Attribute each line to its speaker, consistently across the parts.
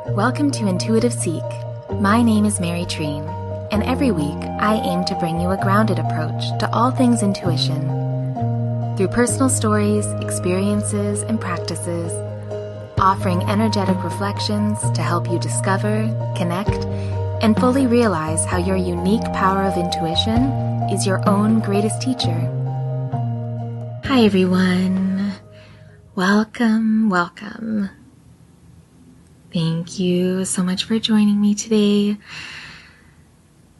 Speaker 1: Welcome to Intuitive Seek. My name is Mary Treen, and every week I aim to bring you a grounded approach to all things intuition. Through personal stories, experiences, and practices, offering energetic reflections to help you discover, connect, and fully realize how your unique power of intuition is your own greatest teacher. Hi everyone. Welcome. Thank you so much for joining me today.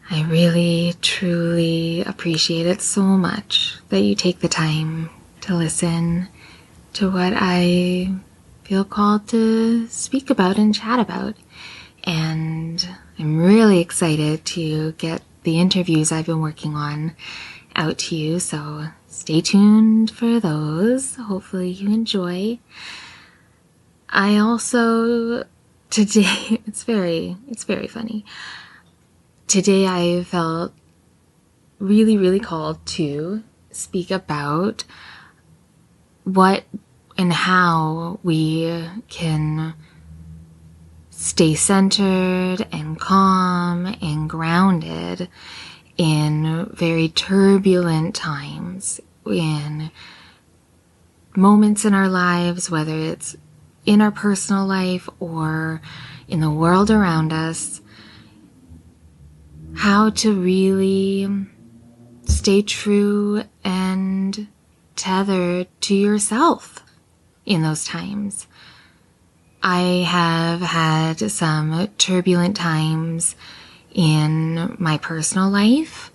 Speaker 1: I really, truly appreciate it so much that you take the time to listen to what I feel called to speak about and chat about. And I'm really excited to get the interviews I've been working on out to you, so stay tuned for those. Hopefully you enjoy. I also, today, it's very funny. Today I felt really called to speak about what and how we can stay centered and calm and grounded in very turbulent times, in moments in our lives, whether it's in our personal life or in the world around us, how to really stay true and tethered to yourself in those times. I have had some turbulent times in my personal life.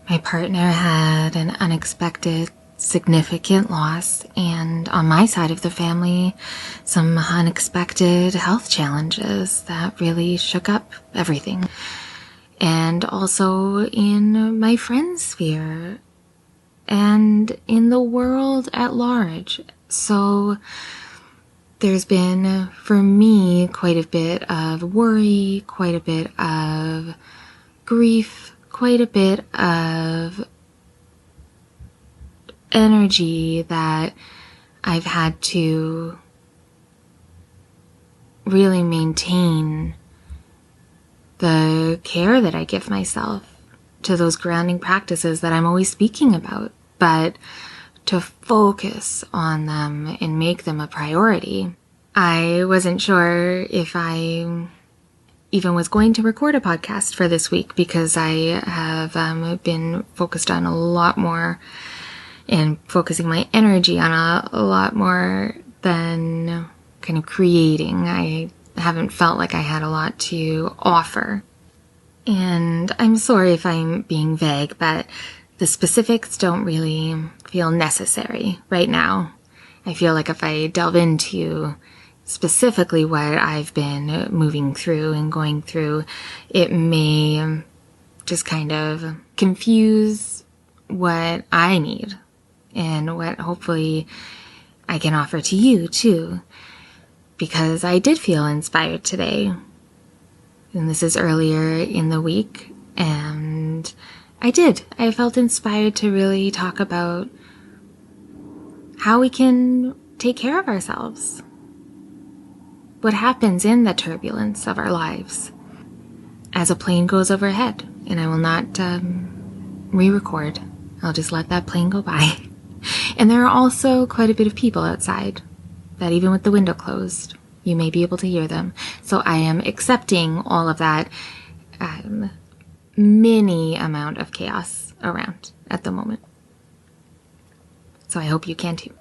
Speaker 1: My partner had an unexpected, significant loss, and on my side of the family, some unexpected health challenges that really shook up everything. And also in my friend sphere and in the world at large. So there's been, for me, quite a bit of worry, quite a bit of grief, quite a bit of energy that I've had to really maintain the care that I give myself to those grounding practices that I'm always speaking about, but to focus on them and make them a priority. I wasn't sure if I even was going to record a podcast for this week because I have been focused on a lot more and focusing my energy on a lot more than kind of creating. I haven't felt like I had a lot to offer. And I'm sorry if I'm being vague, but the specifics don't really feel necessary right now. I feel like if I delve into specifically what I've been moving through and going through, it may just kind of confuse what I need and what hopefully I can offer to you too. Because I did feel inspired today. And this is earlier in the week. And I felt inspired to really talk about how we can take care of ourselves. What happens in the turbulence of our lives as a plane goes overhead. And I will not re-record. I'll just let that plane go by. And there are also quite a bit of people outside that even with the window closed, you may be able to hear them. So I am accepting all of that mini amount of chaos around at the moment. So I hope you can too.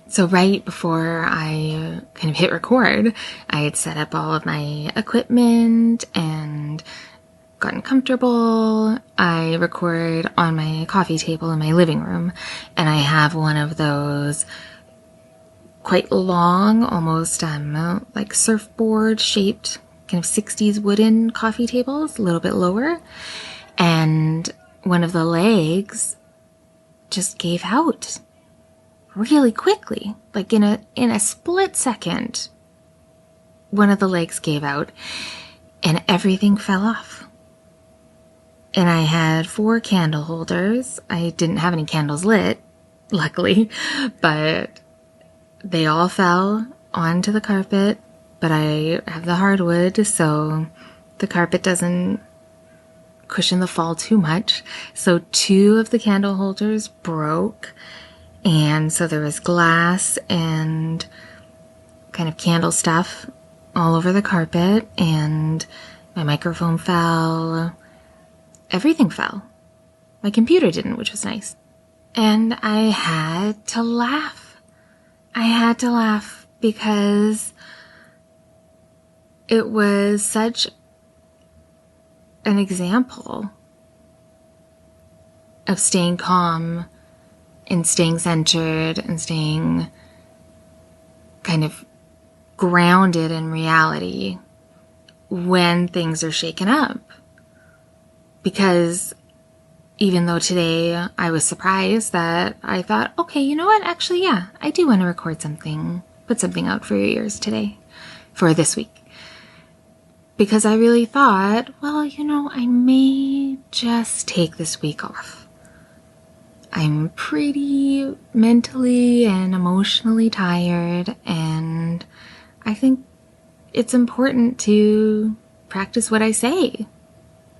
Speaker 1: So right before I kind of hit record, I had set up all of my equipment and gotten comfortable. I record on my coffee table in my living room, and I have one of those quite long, almost like surfboard shaped kind of 60s wooden coffee tables, a little bit lower. And one of the legs just gave out really quickly, like in a split second. One of the legs gave out and everything fell off. And I had 4 candle holders. I didn't have any candles lit, luckily, but they all fell onto the carpet, but I have the hardwood, so the carpet doesn't cushion the fall too much. So 2 of the candle holders broke, and so there was glass and kind of candle stuff all over the carpet, and my microphone fell. Everything fell. My computer didn't, which was nice. And I had to laugh. I had to laugh because it was such an example of staying calm and staying centered and staying kind of grounded in reality when things are shaken up. Because even though today I was surprised that I thought, okay, you know what? Actually, yeah, I do want to record something, put something out for your ears today, for this week. Because I really thought, well, you know, I may just take this week off. I'm pretty mentally and emotionally tired, and I think it's important to practice what I say,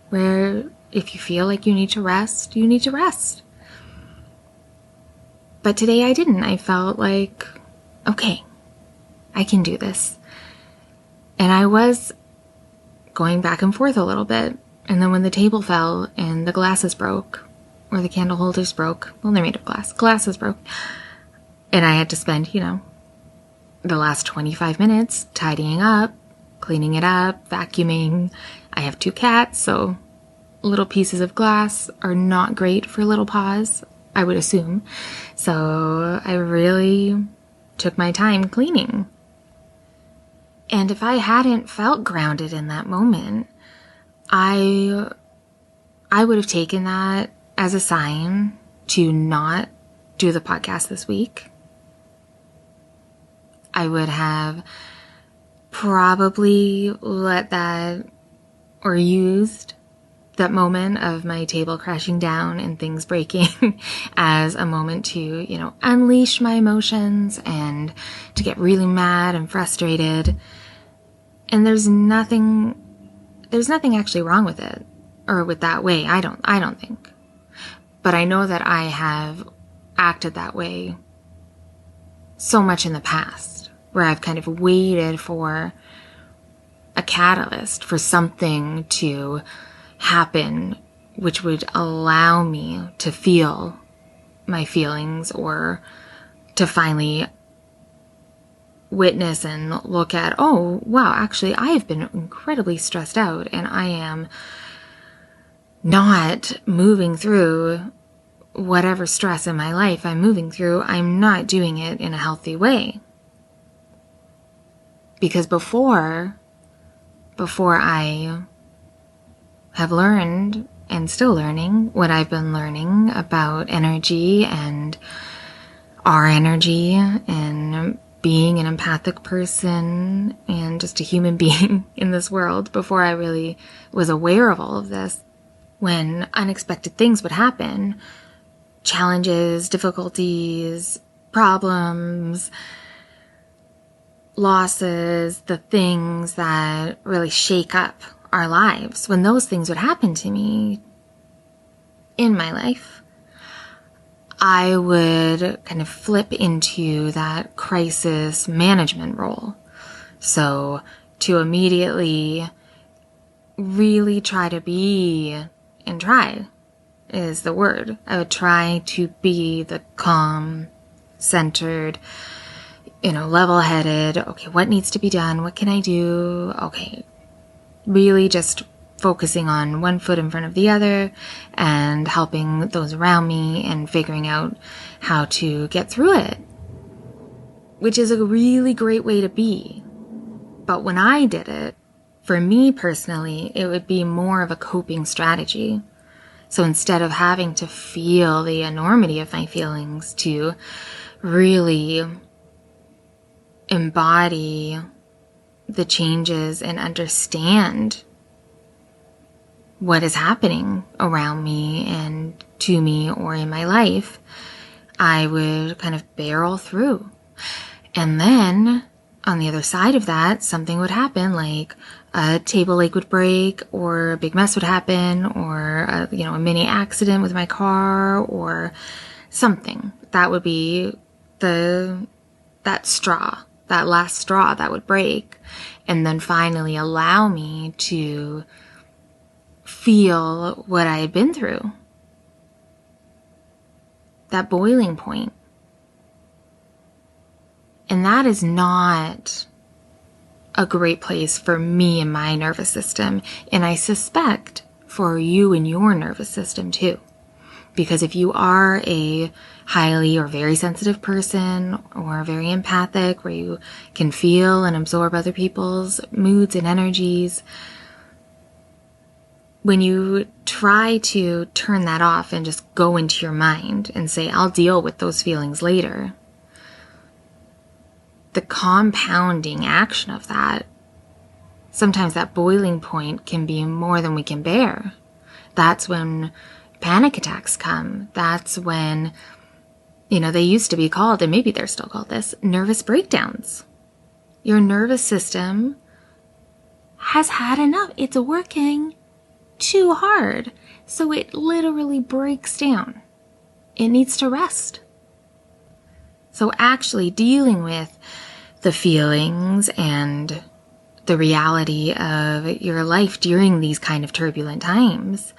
Speaker 1: where if you feel like you need to rest, you need to rest. But today I didn't. I felt like, okay, I can do this. And I was going back and forth a little bit. And then when the table fell and the glasses broke, or the candle holders broke, well, they're made of glass, glasses broke, and I had to spend, the last 25 minutes tidying up, cleaning it up, vacuuming. I have 2 cats, so little pieces of glass are not great for little paws, I would assume. So I really took my time cleaning. And if I hadn't felt grounded in that moment, I would have taken that as a sign to not do the podcast this week. I would have probably let that, or used that moment of my table crashing down and things breaking as a moment to, unleash my emotions and to get really mad and frustrated. And there's nothing actually wrong with it, or with that way. I don't think. But I know that I have acted that way so much in the past, where I've kind of waited for a catalyst, for something to happen which would allow me to feel my feelings, or to finally witness and look at, oh, wow, actually I have been incredibly stressed out and I am not moving through whatever stress in my life I'm moving through. I'm not doing it in a healthy way. Because before I have learned, and still learning, what I've been learning about energy and our energy and being an empathic person and just a human being in this world, before I really was aware of all of this, when unexpected things would happen, challenges, difficulties, problems, losses, the things that really shake up our lives, when those things would happen to me in my life, I would kind of flip into that crisis management role. So to immediately really try to be, and try is the word, I would try to be the calm, centered, level-headed, okay, what needs to be done? What can I do? Okay, really just focusing on one foot in front of the other and helping those around me and figuring out how to get through it, which is a really great way to be. But when I did it, for me personally, it would be more of a coping strategy. So instead of having to feel the enormity of my feelings, to really embody the changes and understand what is happening around me and to me or in my life, I would kind of barrel through. And then on the other side of that, something would happen, like a table leg would break, or a big mess would happen, or a mini accident with my car, or something. That would be that last straw that would break, and then finally allow me to feel what I had been through. That boiling point. And that is not a great place for me and my nervous system. And I suspect for you and your nervous system too. Because if you are a highly or very sensitive person, or very empathic, where you can feel and absorb other people's moods and energies, when you try to turn that off and just go into your mind and say, I'll deal with those feelings later, the compounding action of that, sometimes that boiling point can be more than we can bear. That's when panic attacks come. That's when, they used to be called, and maybe they're still called this, nervous breakdowns. Your nervous system has had enough. It's working too hard. So it literally breaks down. It needs to rest. So actually dealing with the feelings and the reality of your life during these kind of turbulent times,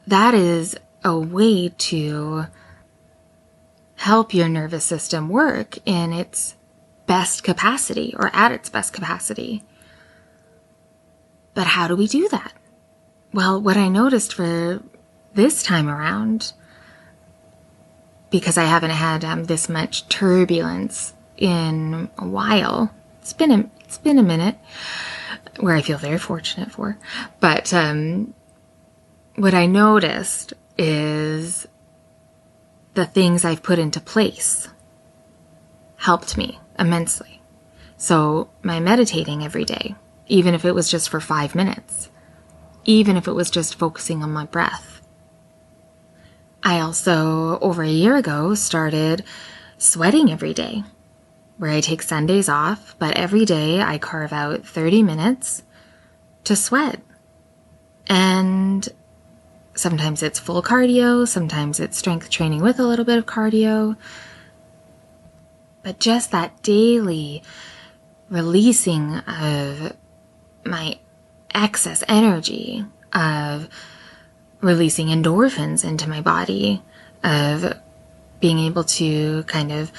Speaker 1: that is a way to help your nervous system work in its best capacity, or at its best capacity. But how do we do that? Well, what I noticed for this time around, because I haven't had this much turbulence in a while, it's been a minute, where I feel very fortunate for, but what I noticed is the things I've put into place helped me immensely. So my meditating every day, even if it was just for 5 minutes, even if it was just focusing on my breath. I also, over a year ago, started sweating every day, where I take Sundays off, but every day I carve out 30 minutes to sweat. And sometimes it's full cardio, sometimes it's strength training with a little bit of cardio. But just that daily releasing of my excess energy, of releasing endorphins into my body, of being able to kind of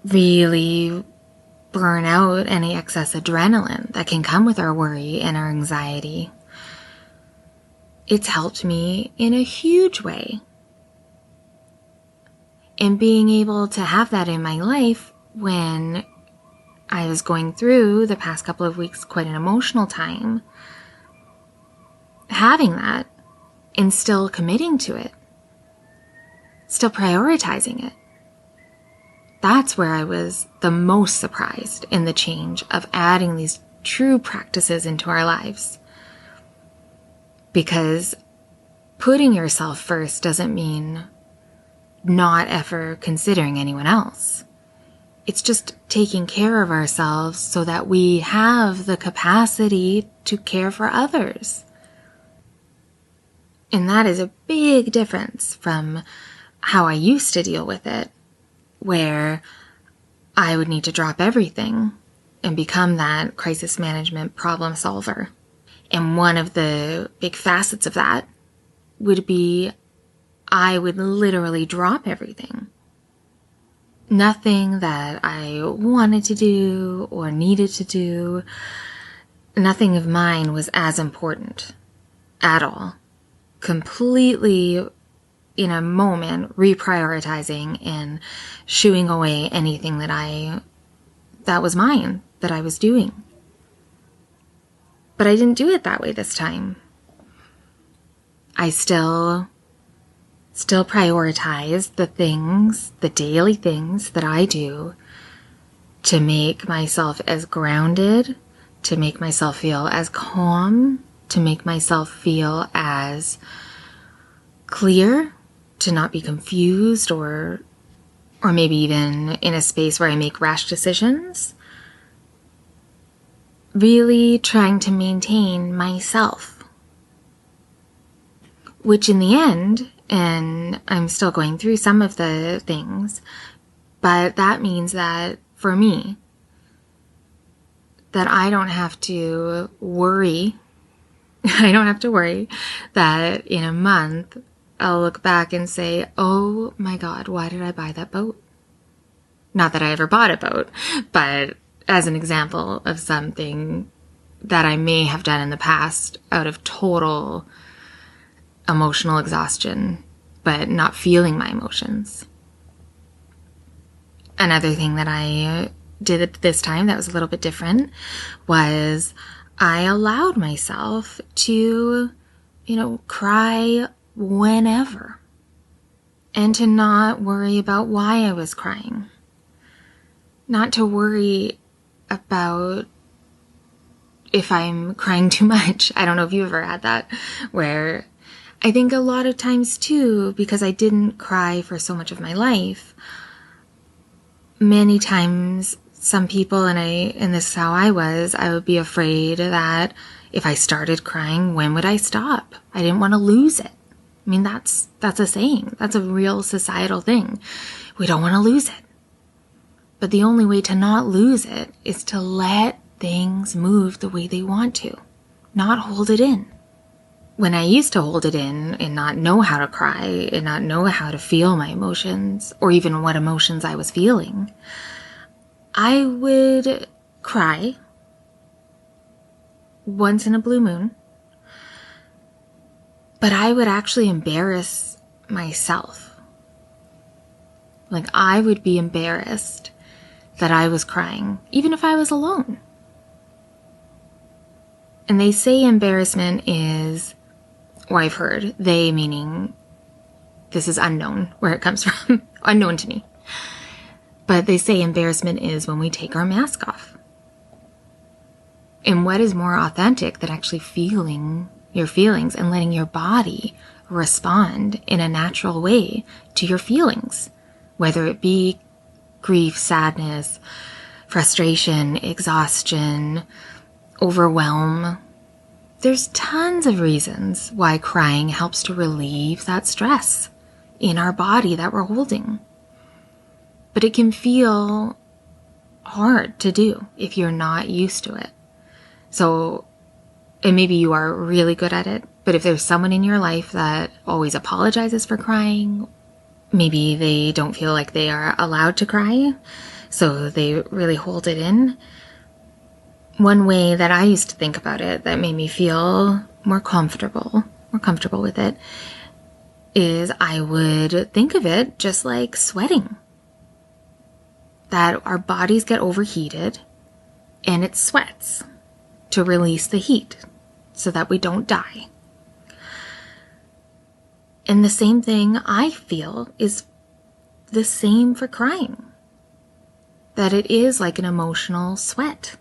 Speaker 1: really burn out any excess adrenaline that can come with our worry and our anxiety. It's helped me in a huge way. And being able to have that in my life when I was going through the past couple of weeks quite an emotional time, having that and still committing to it, still prioritizing it. That's where I was the most surprised in the change of adding these true practices into our lives. Because putting yourself first doesn't mean not ever considering anyone else. It's just taking care of ourselves so that we have the capacity to care for others. And that is a big difference from how I used to deal with it, where I would need to drop everything and become that crisis management problem solver. And one of the big facets of that would be I would literally drop everything. Nothing that I wanted to do or needed to do, nothing of mine was as important at all. Completely, in a moment, reprioritizing and shooing away anything that was mine, that I was doing. But I didn't do it that way this time. I still prioritize the daily things that I do to make myself as grounded, to make myself feel as calm, to make myself feel as clear, to not be confused or maybe even in a space where I make rash decisions. really trying to maintain myself, which in the end, and I'm still going through some of the things, but that means that for me, that I don't have to worry. I don't have to worry that in a month I'll look back and say, oh my God, why did I buy that boat? Not that I ever bought a boat, but as an example of something that I may have done in the past out of total emotional exhaustion, but not feeling my emotions. Another thing that I did at this time that was a little bit different was I allowed myself to, cry whenever, and to not worry about why I was crying. Not to worry about if I'm crying too much. I don't know if you ever had that, where I think a lot of times too, because I didn't cry for so much of my life, many times some people, and this is how I would be afraid that if I started crying, when would I stop? I didn't want to lose it. I mean, that's a saying. That's a real societal thing. We don't want to lose it. But the only way to not lose it is to let things move the way they want to, not hold it in. When I used to hold it in and not know how to cry and not know how to feel my emotions or even what emotions I was feeling, I would cry once in a blue moon, but I would actually embarrass myself. Like, I would be embarrassed that I was crying, even if I was alone. And they say embarrassment is, or I've heard, they meaning, this is unknown where it comes from, unknown to me. But they say embarrassment is when we take our mask off. And what is more authentic than actually feeling your feelings and letting your body respond in a natural way to your feelings, whether it be grief, sadness, frustration, exhaustion, overwhelm. There's tons of reasons why crying helps to relieve that stress in our body that we're holding. But it can feel hard to do if you're not used to it. So, and maybe you are really good at it, but if there's someone in your life that always apologizes for crying, maybe they don't feel like they are allowed to cry, so they really hold it in. One way that I used to think about it that made me feel more comfortable with it, is I would think of it just like sweating. That our bodies get overheated and it sweats to release the heat so that we don't die. And the same thing I feel is the same for crying. That it is like an emotional sweat.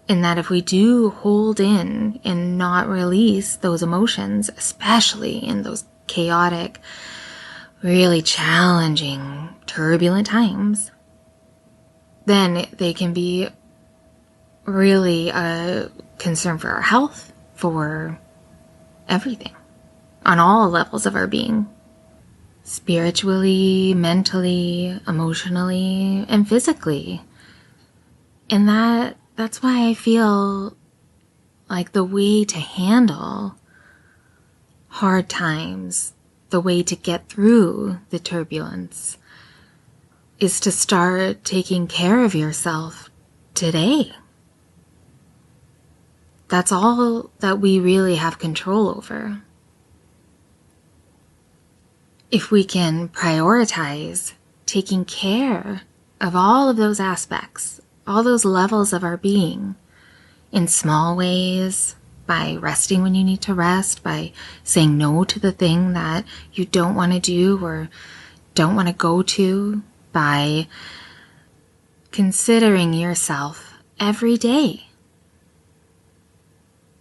Speaker 1: And that if we do hold in and not release those emotions, especially in those chaotic, really challenging, turbulent times, then they can be really a concern for our health, for everything, on all levels of our being. Spiritually, mentally, emotionally, and physically. And that's why I feel like the way to handle hard times, the way to get through the turbulence, is to start taking care of yourself today. That's all that we really have control over. If we can prioritize taking care of all of those aspects, all those levels of our being, in small ways, by resting when you need to rest, by saying no to the thing that you don't want to do or don't want to go to, by considering yourself every day.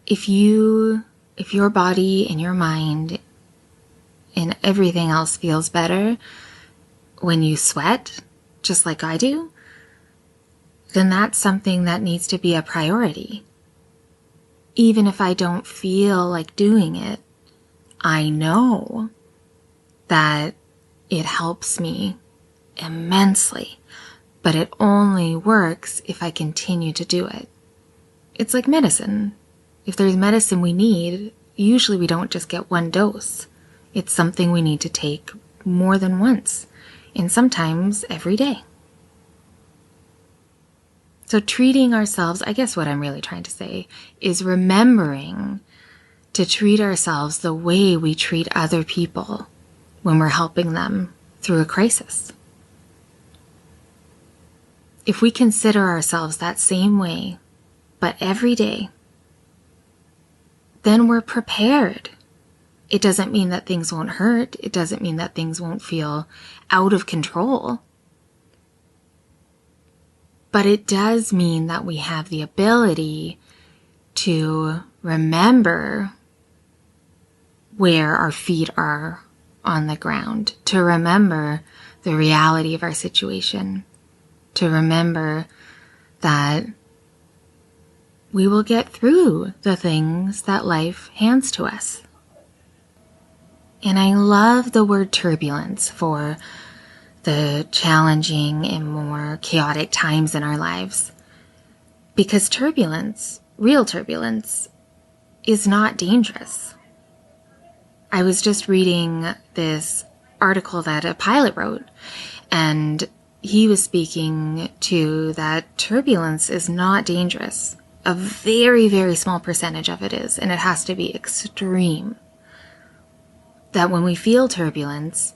Speaker 1: If your body and your mind and everything else feels better when you sweat, just like I do, then that's something that needs to be a priority. Even if I don't feel like doing it, I know that it helps me immensely, but it only works if I continue to do it. It's like medicine. If there's medicine we need, usually we don't just get one dose. It's something we need to take more than once, and sometimes every day. So treating ourselves, I guess what I'm really trying to say, is remembering to treat ourselves the way we treat other people when we're helping them through a crisis. If we consider ourselves that same way, but every day, then we're prepared. It doesn't mean that things won't hurt. It doesn't mean that things won't feel out of control. But it does mean that we have the ability to remember where our feet are on the ground, to remember the reality of our situation, to remember that we will get through the things that life hands to us. And I love the word turbulence for the challenging and more chaotic times in our lives. Because turbulence, real turbulence, is not dangerous. I was just reading this article that a pilot wrote, and he was speaking to that turbulence is not dangerous. A very, very small percentage of it is, and it has to be extreme. That when we feel turbulence,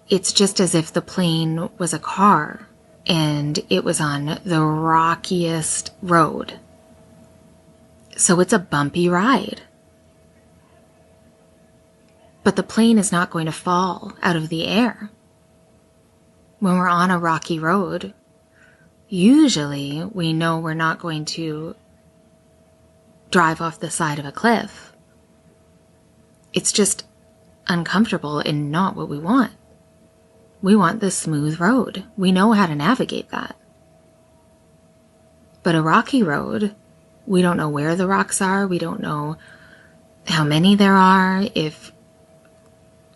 Speaker 1: it's just as if the plane was a car and it was on the rockiest road. So it's a bumpy ride. But the plane is not going to fall out of the air. When we're on a rocky road, usually we know we're not going to drive off the side of a cliff. It's just uncomfortable and not what we want. We want the smooth road. We know how to navigate that. But a rocky road, we don't know where the rocks are. We don't know how many there are, if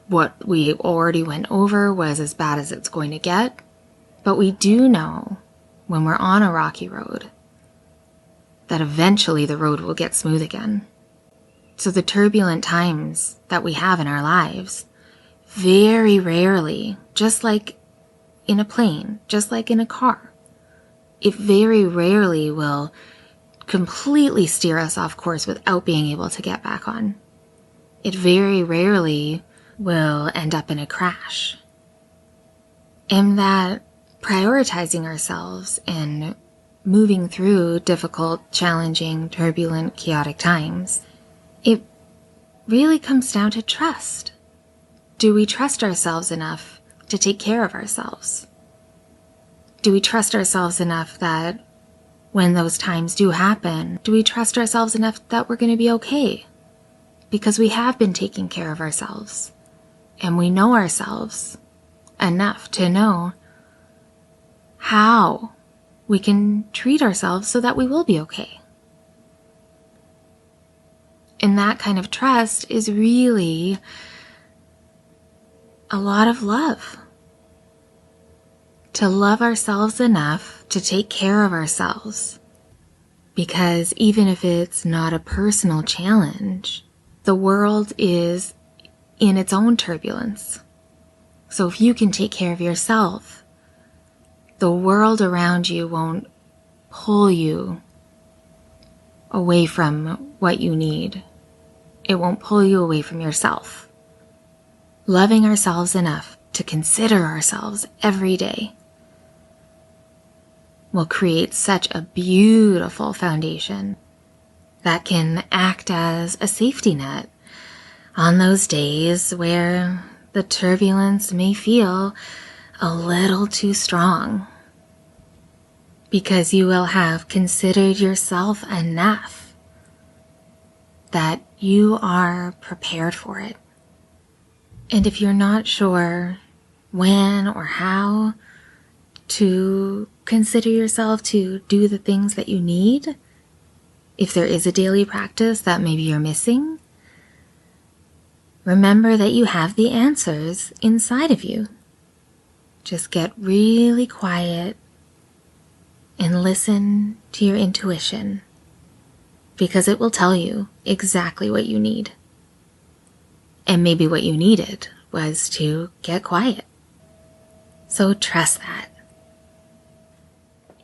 Speaker 1: what we already went over was as bad as it's going to get. But we do know when we're on a rocky road that eventually the road will get smooth again. So the turbulent times that we have in our lives, very rarely, just like in a plane, just like in a car, it very rarely will completely steer us off course without being able to get back on. It very rarely will end up in a crash. And that prioritizing ourselves and moving through difficult, challenging, turbulent, chaotic times, it really comes down to trust. Do we trust ourselves enough to take care of ourselves? Do we trust ourselves enough that when those times do happen, do we trust ourselves enough that we're going to be okay? Because we have been taking care of ourselves, and we know ourselves enough to know how we can treat ourselves so that we will be okay. And that kind of trust is really a lot of love. To love ourselves enough to take care of ourselves. Because even if it's not a personal challenge, the world is in its own turbulence. So if you can take care of yourself, the world around you won't pull you away from what you need. It won't pull you away from yourself. Loving ourselves enough to consider ourselves every day will create such a beautiful foundation that can act as a safety net on those days where the turbulence may feel a little too strong, because you will have considered yourself enough that you are prepared for it. And if you're not sure when or how to consider yourself to do the things that you need, if there is a daily practice that maybe you're missing, remember that you have the answers inside of you. Just get really quiet and listen to your intuition, because it will tell you exactly what you need. And maybe what you needed was to get quiet. So trust that.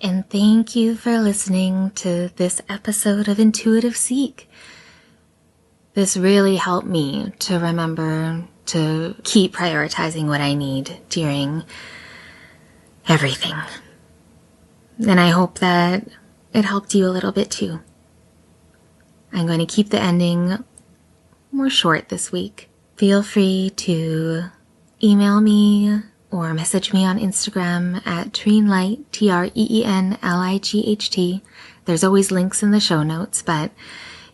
Speaker 1: And thank you for listening to this episode of Intuitive Seek. This really helped me to remember to keep prioritizing what I need during everything. And I hope that it helped you a little bit too. I'm going to keep the ending more short this week. Feel free to email me or message me on Instagram at Treenlight, TREENLIGHT. There's always links in the show notes, but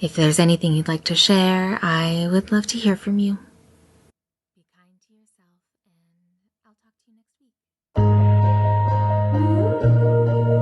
Speaker 1: if there's anything you'd like to share, I would love to hear from you. Be kind to yourself, and I'll talk to you next week.